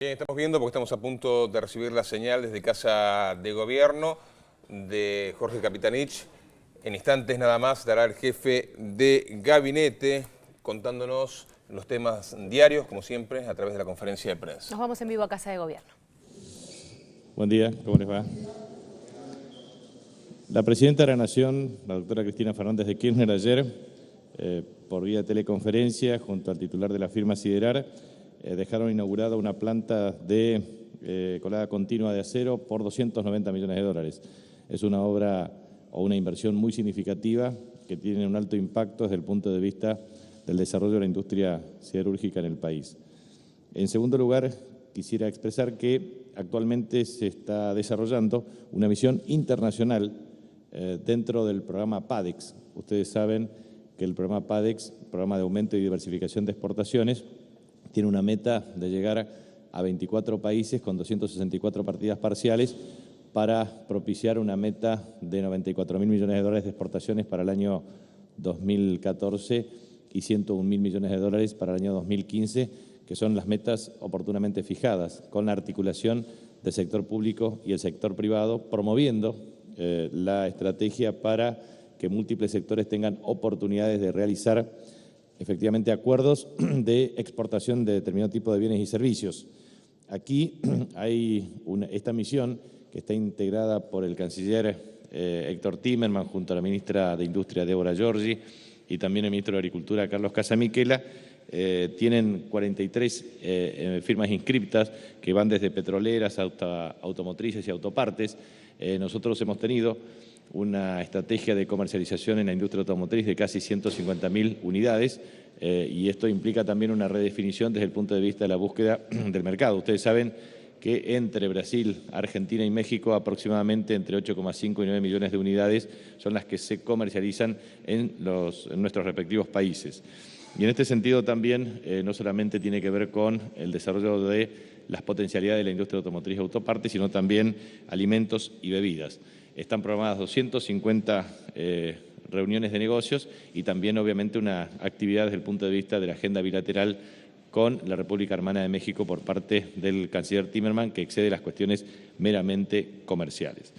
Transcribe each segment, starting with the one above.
Bien, estamos viendo porque estamos a punto de recibir la señal desde Casa de Gobierno de Jorge Capitanich. En instantes nada más dará el jefe de gabinete contándonos los temas diarios, como siempre, a través de la conferencia de prensa. Nos vamos en vivo a Casa de Gobierno. Buen día, ¿cómo les va? La Presidenta de la Nación, la doctora Cristina Fernández de Kirchner, ayer, por vía teleconferencia, junto al titular de la firma Siderar, dejaron inaugurada una planta de colada continua de acero por 290 millones de dólares. Es una obra o una inversión muy significativa que tiene un alto impacto desde el punto de vista del desarrollo de la industria siderúrgica en el país. En segundo lugar, quisiera expresar que actualmente se está desarrollando una misión internacional dentro del programa PADEX. Ustedes saben que el programa PADEX, Programa de Aumento y Diversificación de Exportaciones, tiene una meta de llegar a 24 países con 264 partidas parciales para propiciar una meta de 94.000 millones de dólares de exportaciones para el año 2014 y 101.000 millones de dólares para el año 2015, que son las metas oportunamente fijadas, con la articulación del sector público y el sector privado, promoviendo la estrategia para que múltiples sectores tengan oportunidades de realizar efectivamente acuerdos de exportación de determinado tipo de bienes y servicios. Aquí hay esta misión que está integrada por el canciller Héctor Timerman junto a la ministra de Industria Débora Giorgi y también el ministro de Agricultura Carlos Casamichela. Tienen 43 firmas inscriptas que van desde petroleras, automotrices y autopartes. Nosotros hemos tenido una estrategia de comercialización en la industria automotriz de casi 150.000 unidades y esto implica también una redefinición desde el punto de vista de la búsqueda del mercado. Ustedes saben que entre Brasil, Argentina y México aproximadamente entre 8,5 y 9 millones de unidades son las que se comercializan en nuestros respectivos países. Y en este sentido también no solamente tiene que ver con el desarrollo de las potencialidades de la industria automotriz y autoparte, sino también alimentos y bebidas. Están programadas 250 reuniones de negocios y también obviamente una actividad desde el punto de vista de la agenda bilateral con la República Hermana de México por parte del canciller Timerman, que excede las cuestiones meramente comerciales.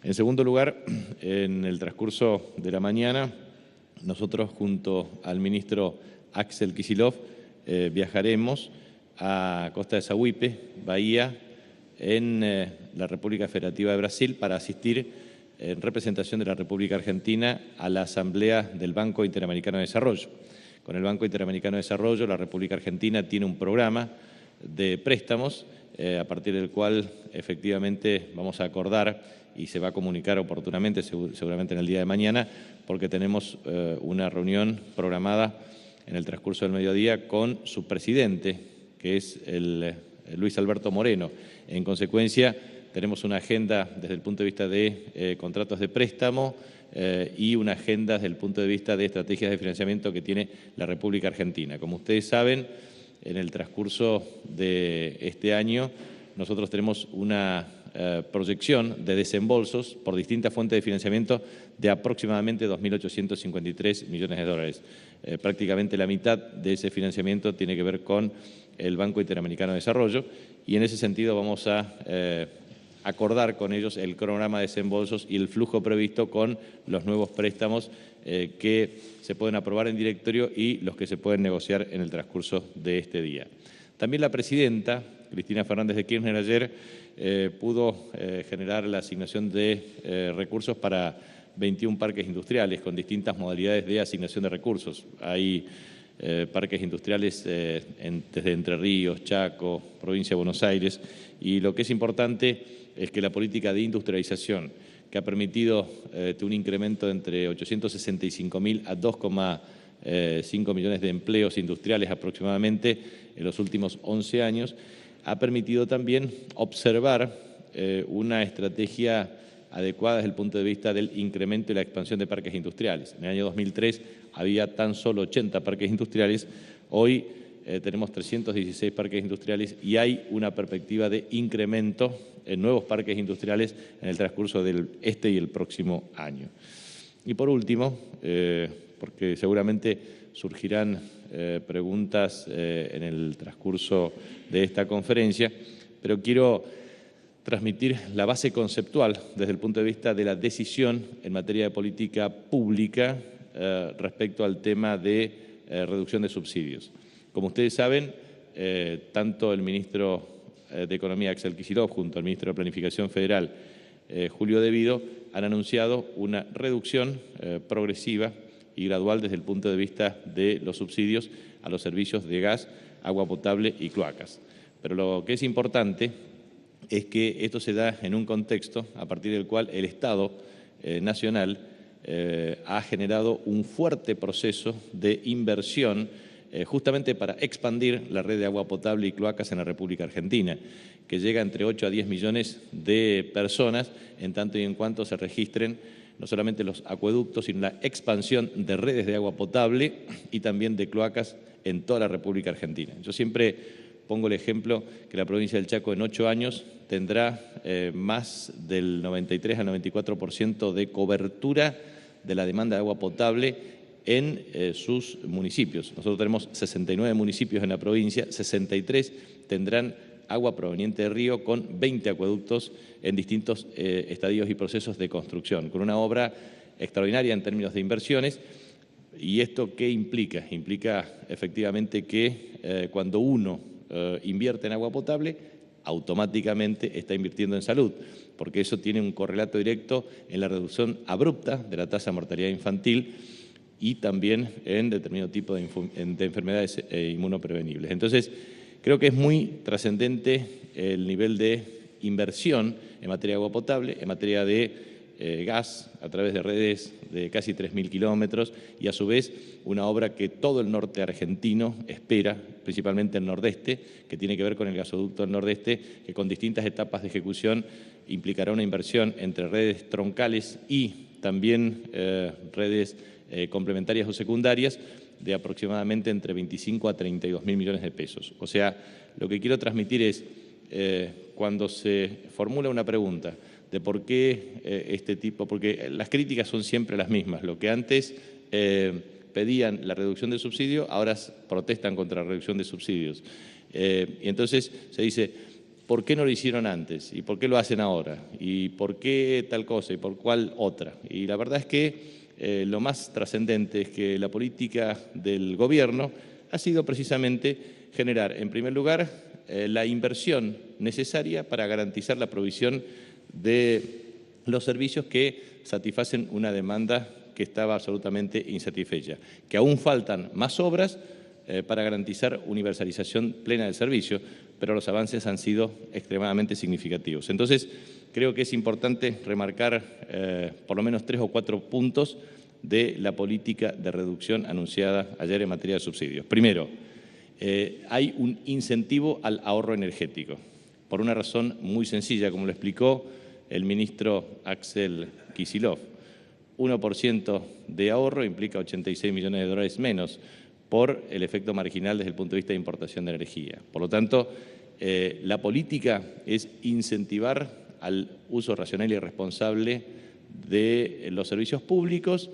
En segundo lugar, en el transcurso de la mañana, nosotros junto al ministro Axel Kicillof viajaremos a Costa de Sauípe, Bahía, en la República Federativa de Brasil para asistir en representación de la República Argentina a la Asamblea del Banco Interamericano de Desarrollo. Con el Banco Interamericano de Desarrollo, la República Argentina tiene un programa de préstamos a partir del cual efectivamente vamos a acordar y se va a comunicar oportunamente, seguramente en el día de mañana, porque tenemos una reunión programada en el transcurso del mediodía con su presidente, que es el Luis Alberto Moreno. En consecuencia, tenemos una agenda desde el punto de vista de contratos de préstamo y una agenda desde el punto de vista de estrategias de financiamiento que tiene la República Argentina. Como ustedes saben, en el transcurso de este año nosotros tenemos una proyección de desembolsos por distintas fuentes de financiamiento de aproximadamente 2.853 millones de dólares. Prácticamente la mitad de ese financiamiento tiene que ver con el Banco Interamericano de Desarrollo y en ese sentido vamos a acordar con ellos el cronograma de desembolsos y el flujo previsto con los nuevos préstamos que se pueden aprobar en directorio y los que se pueden negociar en el transcurso de este día. También la presidenta, Cristina Fernández de Kirchner, ayer pudo generar la asignación de recursos para 21 parques industriales con distintas modalidades de asignación de recursos. Hay parques industriales desde Entre Ríos, Chaco, provincia de Buenos Aires, y lo que es importante es que la política de industrialización, que ha permitido un incremento de entre 865.000 a 2,5 millones de empleos industriales aproximadamente en los últimos 11 años, ha permitido también observar una estrategia adecuada desde el punto de vista del incremento y la expansión de parques industriales. En el año 2003 había tan solo 80 parques industriales, hoy tenemos 316 parques industriales y hay una perspectiva de incremento en nuevos parques industriales en el transcurso del y el próximo año. Y por último, porque seguramente surgirán preguntas en el transcurso de esta conferencia, pero quiero transmitir la base conceptual desde el punto de vista de la decisión en materia de política pública respecto al tema de reducción de subsidios. Como ustedes saben, tanto el ministro de Economía, Axel Kicillof, junto al ministro de Planificación Federal, Julio De Vido, han anunciado una reducción progresiva y gradual desde el punto de vista de los subsidios a los servicios de gas, agua potable y cloacas. Pero lo que es importante es que esto se da en un contexto a partir del cual el Estado nacional ha generado un fuerte proceso de inversión justamente para expandir la red de agua potable y cloacas en la República Argentina, que llega entre 8 a 10 millones de personas, en tanto y en cuanto se registren no solamente los acueductos, sino la expansión de redes de agua potable y también de cloacas en toda la República Argentina. Yo siempre pongo el ejemplo que la provincia del Chaco en 8 años tendrá más del 93 al 94% de cobertura de la demanda de agua potable en sus municipios. Nosotros tenemos 69 municipios en la provincia, 63 tendrán agua proveniente de río con 20 acueductos en distintos estadios y procesos de construcción, con una obra extraordinaria en términos de inversiones. ¿Y esto qué implica? Implica efectivamente que cuando uno invierte en agua potable, automáticamente está invirtiendo en salud, porque eso tiene un correlato directo en la reducción abrupta de la tasa de mortalidad infantil y también en determinado tipo de enfermedades inmunoprevenibles. Entonces, creo que es muy trascendente el nivel de inversión en materia de agua potable, en materia de gas a través de redes de casi 3.000 kilómetros y a su vez una obra que todo el norte argentino espera, principalmente el nordeste, que tiene que ver con el gasoducto del nordeste, que con distintas etapas de ejecución implicará una inversión entre redes troncales y también redes complementarias o secundarias de aproximadamente entre 25 a 32.000 millones de pesos. O sea, lo que quiero transmitir es, cuando se formula una pregunta de por qué este tipo, porque las críticas son siempre las mismas. Lo que antes pedían la reducción de subsidio, ahora protestan contra la reducción de subsidios. Y entonces se dice, ¿por qué no lo hicieron antes? ¿Y por qué lo hacen ahora? ¿Y por qué tal cosa? ¿Y por cuál otra? Y la verdad es que lo más trascendente es que la política del gobierno ha sido precisamente generar, en primer lugar, la inversión necesaria para garantizar la provisión de los servicios que satisfacen una demanda que estaba absolutamente insatisfecha, que aún faltan más obras para garantizar universalización plena del servicio, pero los avances han sido extremadamente significativos. Entonces, creo que es importante remarcar por lo menos 3 o 4 puntos de la política de reducción anunciada ayer en materia de subsidios. Primero, hay un incentivo al ahorro energético, por una razón muy sencilla, como lo explicó el ministro Axel Kicillof. 1% de ahorro implica 86 millones de dólares menos por el efecto marginal desde el punto de vista de importación de energía. Por lo tanto, la política es incentivar al uso racional y responsable de los servicios públicos,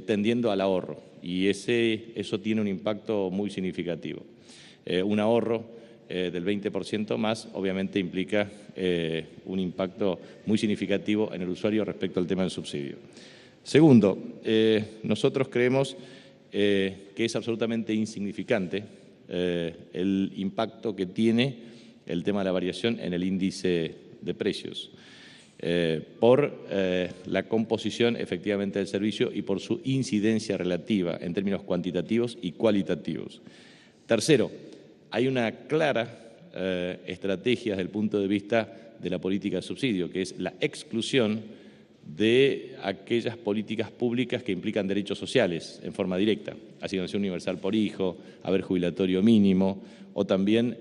tendiendo al ahorro, y eso tiene un impacto muy significativo. Un ahorro del 20% más obviamente implica un impacto muy significativo en el usuario respecto al tema del subsidio. Segundo, nosotros creemos que es absolutamente insignificante el impacto que tiene el tema de la variación en el índice de precios, por la composición efectivamente del servicio y por su incidencia relativa en términos cuantitativos y cualitativos. Tercero, hay una clara estrategia desde el punto de vista de la política de subsidio, que es la exclusión de aquellas políticas públicas que implican derechos sociales en forma directa, asignación universal por hijo, haber jubilatorio mínimo, o también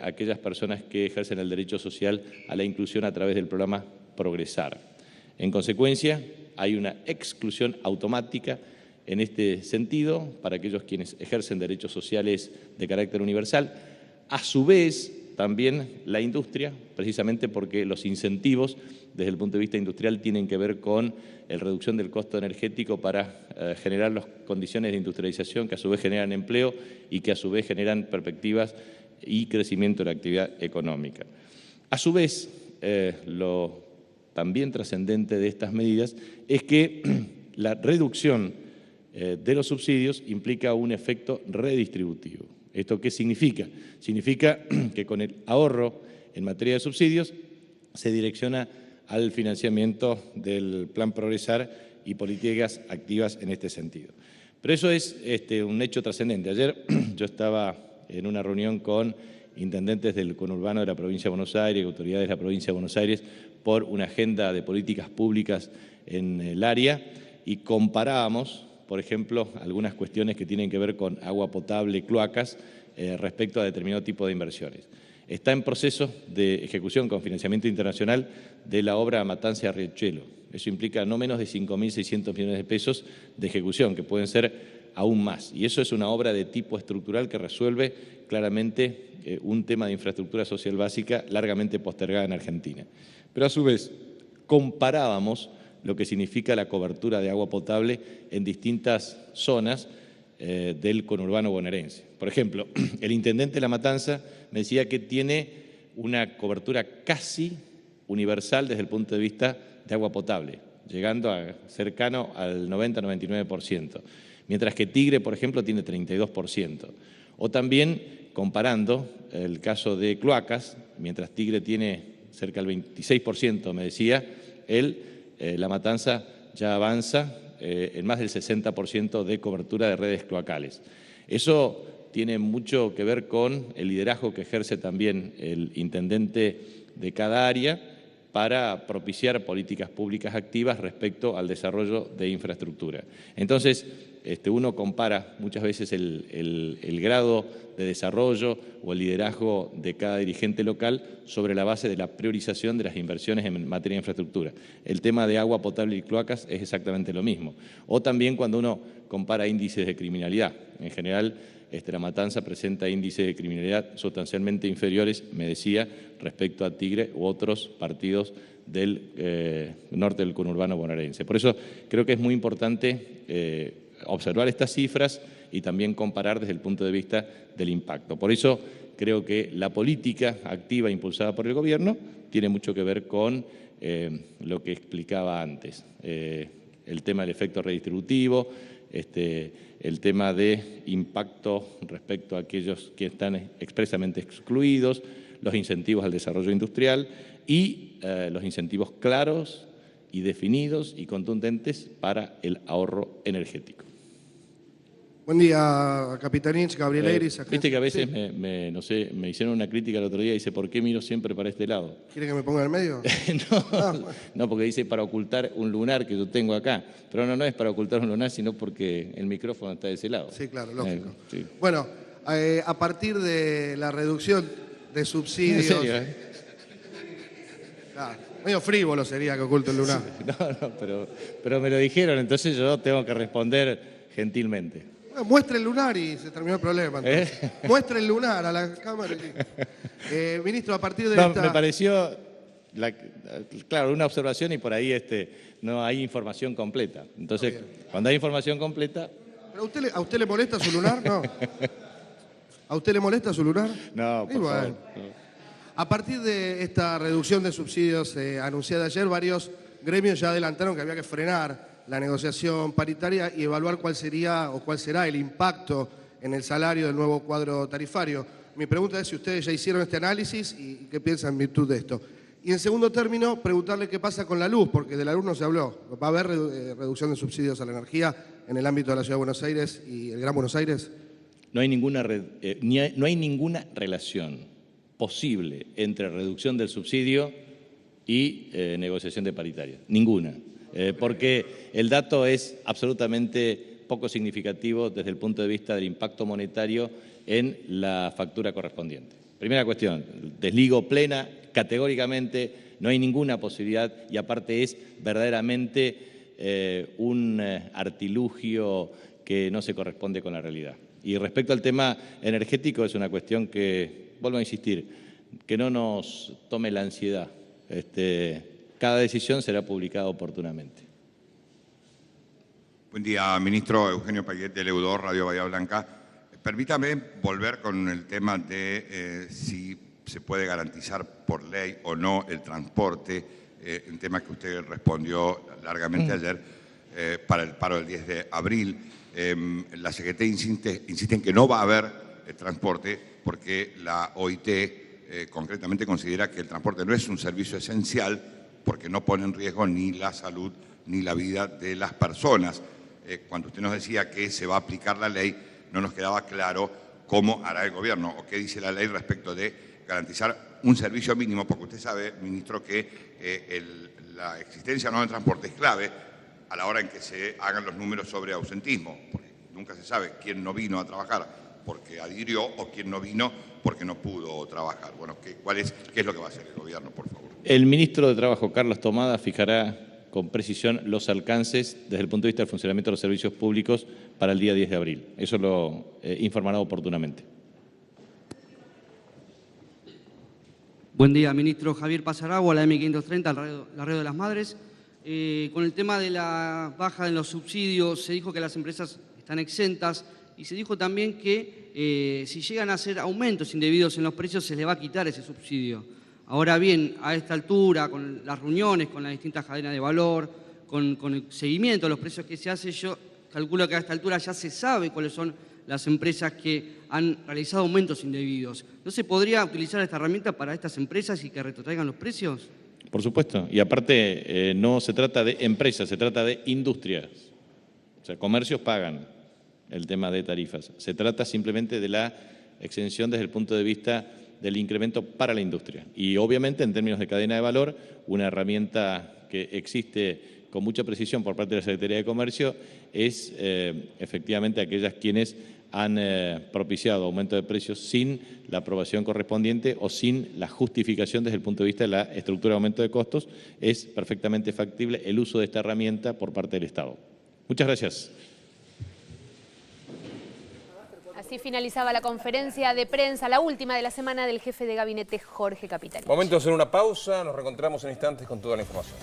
aquellas personas que ejercen el derecho social a la inclusión a través del programa Progresar. En consecuencia, hay una exclusión automática en este sentido para aquellos quienes ejercen derechos sociales de carácter universal. A su vez, también la industria, precisamente porque los incentivos desde el punto de vista industrial tienen que ver con la reducción del costo energético para generar las condiciones de industrialización que a su vez generan empleo y que a su vez generan perspectivas y crecimiento de la actividad económica. A su vez, lo también trascendente de estas medidas es que la reducción de los subsidios implica un efecto redistributivo. ¿Esto qué significa? Significa que con el ahorro en materia de subsidios se direcciona al financiamiento del Plan Progresar y políticas activas en este sentido. Pero eso es un hecho trascendente. Ayer yo estaba en una reunión con intendentes del conurbano de la provincia de Buenos Aires, autoridades de la provincia de Buenos Aires, por una agenda de políticas públicas en el área y comparábamos, por ejemplo, algunas cuestiones que tienen que ver con agua potable, cloacas, respecto a determinado tipo de inversiones. Está en proceso de ejecución con financiamiento internacional de la obra Matanza-Riachuelo. Eso implica no menos de 5.600 millones de pesos de ejecución, que pueden ser aún más. Y eso es una obra de tipo estructural que resuelve claramente un tema de infraestructura social básica largamente postergada en Argentina. Pero a su vez, comparábamos lo que significa la cobertura de agua potable en distintas zonas del conurbano bonaerense. Por ejemplo, el intendente de La Matanza me decía que tiene una cobertura casi universal desde el punto de vista de agua potable, llegando a cercano al 90-99%, mientras que Tigre, por ejemplo, tiene 32%. O también comparando el caso de cloacas, mientras Tigre tiene cerca del 26%, me decía, La Matanza ya avanza en más del 60% de cobertura de redes cloacales. Eso tiene mucho que ver con el liderazgo que ejerce también el intendente de cada área para propiciar políticas públicas activas respecto al desarrollo de infraestructura. Entonces, uno compara muchas veces el grado de desarrollo o el liderazgo de cada dirigente local sobre la base de la priorización de las inversiones en materia de infraestructura. El tema de agua potable y cloacas es exactamente lo mismo. O también cuando uno compara índices de criminalidad. En general, La Matanza presenta índices de criminalidad sustancialmente inferiores, me decía, respecto a Tigre u otros partidos del norte del conurbano bonaerense. Por eso creo que es muy importante observar estas cifras y también comparar desde el punto de vista del impacto. Por eso creo que la política activa impulsada por el Gobierno tiene mucho que ver con lo que explicaba antes, el tema del efecto redistributivo, el tema de impacto respecto a aquellos que están expresamente excluidos, los incentivos al desarrollo industrial y los incentivos claros y definidos y contundentes para el ahorro energético. Buen día, Capitanich, Gabriel Eiris. Viste que a veces me hicieron una crítica el otro día y dice, ¿por qué miro siempre para este lado? ¿Quiere que me ponga en el medio? No, porque dice para ocultar un lunar que yo tengo acá. Pero no es para ocultar un lunar, sino porque el micrófono está de ese lado. Sí, claro, lógico. Sí. Bueno, a partir de la reducción de subsidios... ¿En serio? Claro, medio frívolo sería que oculte el lunar. No, pero me lo dijeron, entonces yo tengo que responder gentilmente. Muestre el lunar y se terminó el problema. Muestre el lunar a la cámara. Ministro, a partir de esta... Me pareció, claro, una observación y por ahí no hay información completa. Entonces, cuando hay información completa... ¿Pero a usted le molesta su lunar? No. ¿A usted le molesta su lunar? No, por favor. No. A partir de esta reducción de subsidios anunciada ayer, varios gremios ya adelantaron que había que frenar la negociación paritaria y evaluar cuál sería o cuál será el impacto en el salario del nuevo cuadro tarifario. Mi pregunta es si ustedes ya hicieron este análisis y qué piensan en virtud de esto. Y en segundo término, preguntarle qué pasa con la luz, porque de la luz no se habló. ¿Va a haber reducción de subsidios a la energía en el ámbito de la Ciudad de Buenos Aires y el Gran Buenos Aires? No hay ninguna relación posible entre reducción del subsidio y negociación de paritaria. Ninguna. Porque el dato es absolutamente poco significativo desde el punto de vista del impacto monetario en la factura correspondiente. Primera cuestión, desligo plena, categóricamente, no hay ninguna posibilidad y aparte es verdaderamente un artilugio que no se corresponde con la realidad. Y respecto al tema energético es una cuestión que, vuelvo a insistir, que no nos tome la ansiedad. Cada decisión será publicada oportunamente. Buen día, ministro. Eugenio Payet, del Eudor, Radio Bahía Blanca. Permítame volver con el tema de si se puede garantizar por ley o no el transporte, un tema que usted respondió largamente ayer, para el paro del 10 de abril. La CGT insiste en que no va a haber transporte porque la OIT concretamente considera que el transporte no es un servicio esencial porque no pone en riesgo ni la salud ni la vida de las personas. Cuando usted nos decía que se va a aplicar la ley, no nos quedaba claro cómo hará el gobierno o qué dice la ley respecto de garantizar un servicio mínimo, porque usted sabe, ministro, que la existencia o no del transporte es clave a la hora en que se hagan los números sobre ausentismo, porque nunca se sabe quién no vino a trabajar porque adhirió o quién no vino porque no pudo trabajar. Bueno, ¿qué es lo que va a hacer el gobierno, por favor? El ministro de Trabajo, Carlos Tomada, fijará con precisión los alcances desde el punto de vista del funcionamiento de los servicios públicos para el día 10 de abril. Eso lo informará oportunamente. Buen día, ministro. Javier Pasaragua, la M530, la Red de las Madres. Con el tema de la baja en los subsidios, se dijo que las empresas están exentas y se dijo también que si llegan a hacer aumentos indebidos en los precios se les va a quitar ese subsidio. Ahora bien, a esta altura, con las reuniones, con las distintas cadenas de valor, con el seguimiento de los precios que se hace, yo calculo que a esta altura ya se sabe cuáles son las empresas que han realizado aumentos indebidos. ¿No se podría utilizar esta herramienta para estas empresas y que retrotraigan los precios? Por supuesto. Y aparte, no se trata de empresas, se trata de industrias. O sea, comercios pagan el tema de tarifas. Se trata simplemente de la exención desde el punto de vista del incremento para la industria. Y obviamente, en términos de cadena de valor, una herramienta que existe con mucha precisión por parte de la Secretaría de Comercio es efectivamente aquellas quienes han propiciado aumento de precios sin la aprobación correspondiente o sin la justificación desde el punto de vista de la estructura de aumento de costos. Es perfectamente factible el uso de esta herramienta por parte del Estado. Muchas gracias. Así finalizaba la conferencia de prensa, la última de la semana del jefe de gabinete Jorge Capitanich. Momento de hacer una pausa, nos reencontramos en instantes con toda la información.